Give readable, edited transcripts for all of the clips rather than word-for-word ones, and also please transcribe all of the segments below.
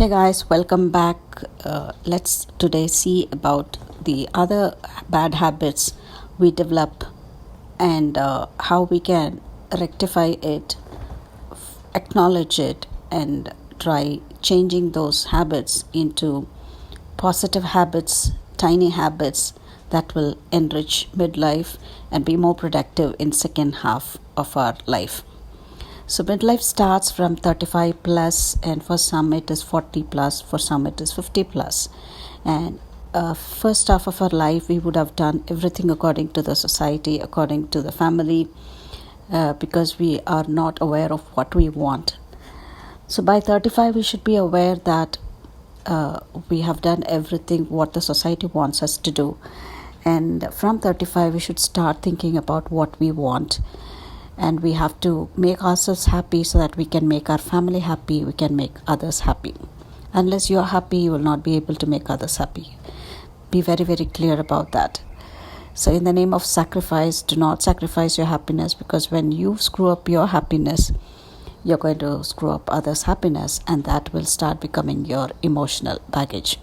Hey guys, welcome back. Let's today see about the other bad habits we develop and how we can rectify it, acknowledge it, and try changing those habits into positive habits, tiny habits that will enrich midlife and be more productive in second half of our life. So midlife starts from 35 plus, and for some it is 40 plus, for some it is 50 plus. And first half of our life, we would have done everything according to the society, according to the family, because we are not aware of what we want. So by 35, we should be aware that we have done everything what the society wants us to do. And from 35, we should start thinking about what we want. And we have to make ourselves happy so that we can make our family happy, we can make others happy. Unless you are happy, you will not be able to make others happy. Be very, very clear about that. So in the name of sacrifice, do not sacrifice your happiness, because when you screw up your happiness, you're going to screw up others' happiness, and that will start becoming your emotional baggage.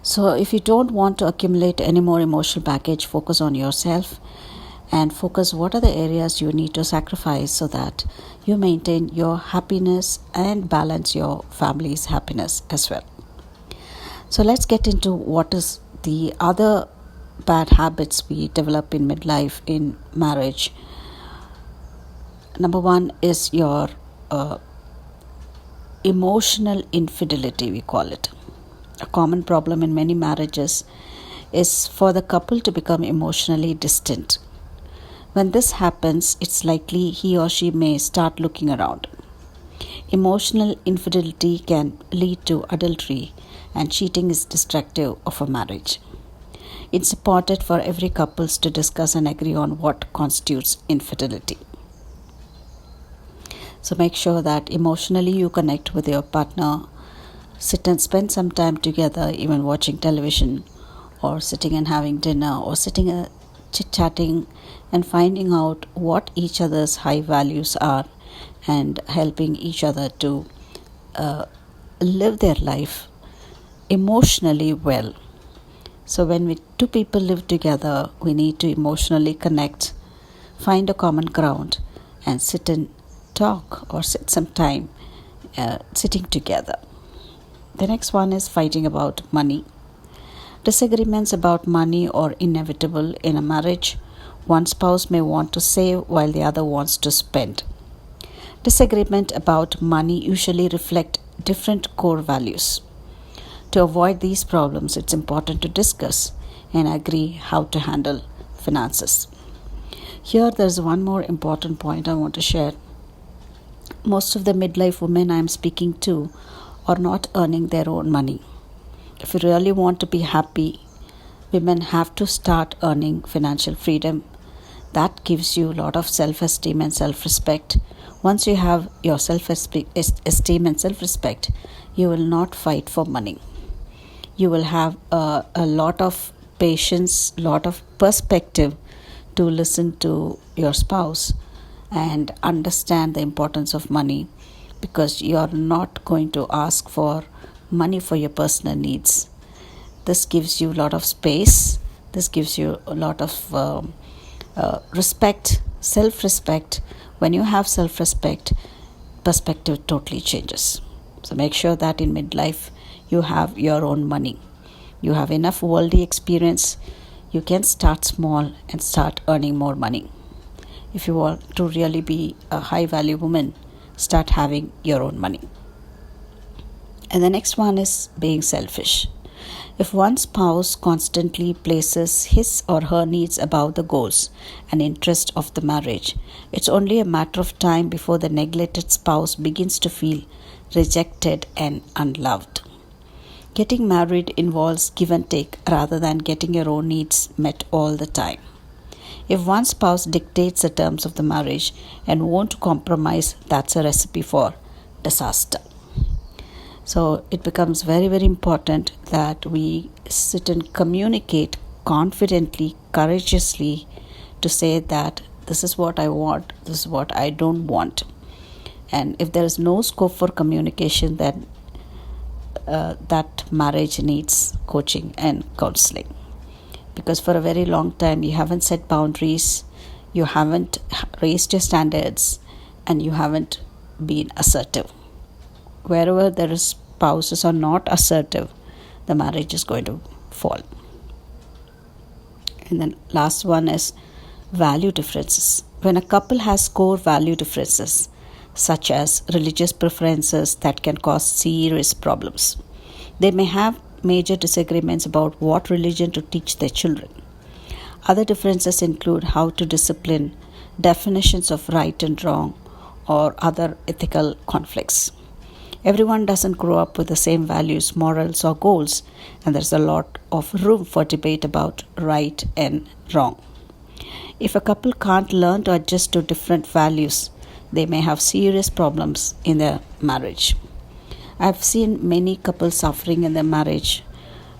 So if you don't want to accumulate any more emotional baggage, focus on yourself and focus what are the areas you need to sacrifice so that you maintain your happiness and balance your family's happiness as well. So let's get into what is the other bad habits we develop in midlife, in marriage. Number one is your emotional infidelity, we call it. A common problem in many marriages is for the couple to become emotionally distant. When this happens, it's likely he or she may start looking around. Emotional infidelity can lead to adultery, and cheating is destructive of a marriage. It's important for every couple to discuss and agree on what constitutes infidelity. So make sure that emotionally you connect with your partner. Sit and spend some time together, even watching television or sitting and having dinner or sitting chit-chatting and finding out what each other's high values are and helping each other to live their life emotionally well. So when two people live together, we need to emotionally connect, find a common ground, and sit and talk or sit some time sitting together. The next one is fighting about money. Disagreements about money are inevitable in a marriage. One spouse may want to save while the other wants to spend. Disagreement about money usually reflect different core values. To avoid these problems, it's important to discuss and agree how to handle finances. Here, there's one more important point I want to share. Most of the midlife women I'm speaking to are not earning their own money. If you really want to be happy, women have to start earning financial freedom. That gives you a lot of self-esteem and self-respect. Once you have your self-esteem and self-respect, you will not fight for money. You will have a lot of patience, lot of perspective to listen to your spouse and understand the importance of money, because you are not going to ask for money for your personal needs. This gives you a lot of space. This gives you a lot of respect, self-respect. When you have self-respect, perspective totally changes. So make sure that in midlife you have your own money. You have enough worldly experience. You can start small and start earning more money. If you want to really be a high-value woman, start having your own money. And the next one is being selfish. If one spouse constantly places his or her needs above the goals and interests of the marriage, it's only a matter of time before the neglected spouse begins to feel rejected and unloved. Getting married involves give and take rather than getting your own needs met all the time. If one spouse dictates the terms of the marriage and won't compromise, that's a recipe for disaster. So it becomes very, very important that we sit and communicate confidently, courageously, to say that this is what I want, this is what I don't want. And if there is no scope for communication, then that marriage needs coaching and counseling. Because for a very long time you haven't set boundaries, you haven't raised your standards, and you haven't been assertive. Wherever there is spouses are not assertive, the marriage is going to fall. And then last one is value differences. When a couple has core value differences, such as religious preferences, that can cause serious problems. They may have major disagreements about what religion to teach their children. Other differences include how to discipline, definitions of right and wrong, or other ethical conflicts. Everyone doesn't grow up with the same values, morals, or goals, and there's a lot of room for debate about right and wrong. If a couple can't learn to adjust to different values, they may have serious problems in their marriage. I've seen many couples suffering in their marriage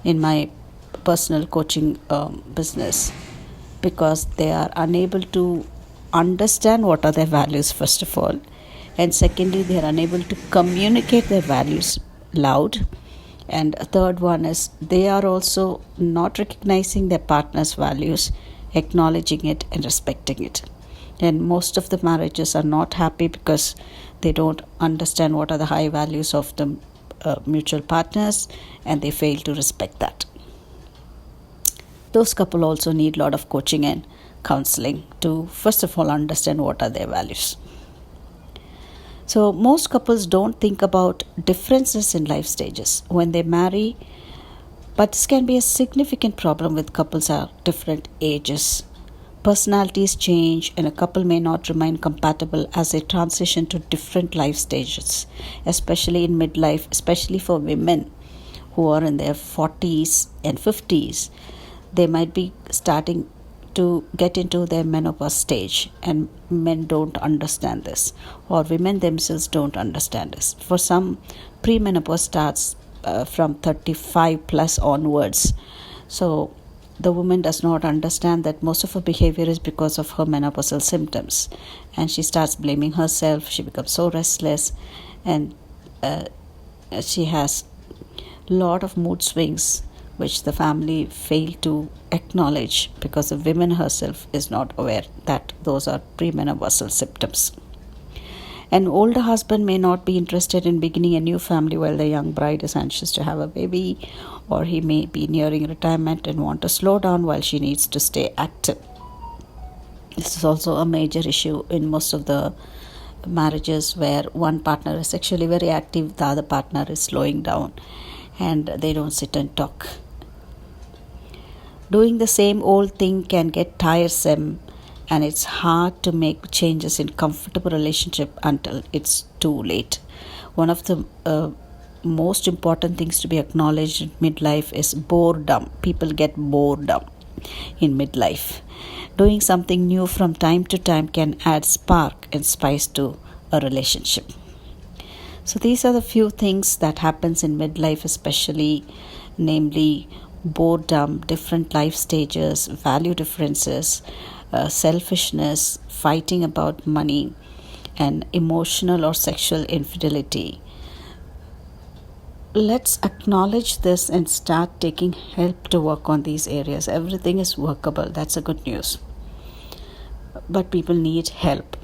in my personal coaching business, because they are unable to understand what are their values, first of all, and secondly, they are unable to communicate their values loud, and a third one is they are also not recognizing their partner's values, acknowledging it and respecting it. And most of the marriages are not happy because they don't understand what are the high values of the mutual partners, and they fail to respect that. Those couple also need a lot of coaching and counseling to first of all understand what are their values. So most couples don't think about differences in life stages when they marry, but this can be a significant problem with couples at different ages. Personalities change, and a couple may not remain compatible as they transition to different life stages, especially in midlife, especially for women who are in their 40s and 50s. They might be starting to get into their menopause stage, and men don't understand this, or women themselves don't understand this. For some, premenopause starts from 35 plus onwards. So the woman does not understand that most of her behavior is because of her menopausal symptoms, and she starts blaming herself. She becomes so restless, and she has a lot of mood swings which the family fail to acknowledge because the woman herself is not aware that those are premenopausal symptoms. An older husband may not be interested in beginning a new family while the young bride is anxious to have a baby, or he may be nearing retirement and want to slow down while she needs to stay active. This is also a major issue in most of the marriages where one partner is sexually very active, the other partner is slowing down, and they don't sit and talk. Doing the same old thing can get tiresome, and it's hard to make changes in comfortable relationship until it's too late. One of the most important things to be acknowledged in midlife is boredom. People get bored in midlife. Doing something new from time to time can add spark and spice to a relationship. So these are the few things that happens in midlife, especially, namely boredom, different life stages, value differences, selfishness, fighting about money, and emotional or sexual infidelity. Let's acknowledge this and start taking help to work on these areas. Everything is workable. That's a good news. But people need help.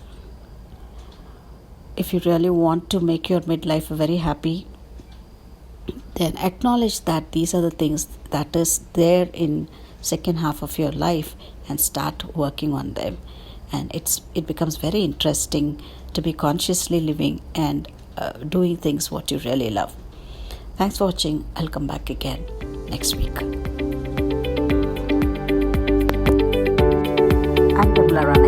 If you really want to make your midlife very happy, then acknowledge that these are the things that is there in second half of your life and start working on them. And it becomes very interesting to be consciously living and doing things what you really love. Thanks for watching. I'll come back again next week. I'm Debla Rana.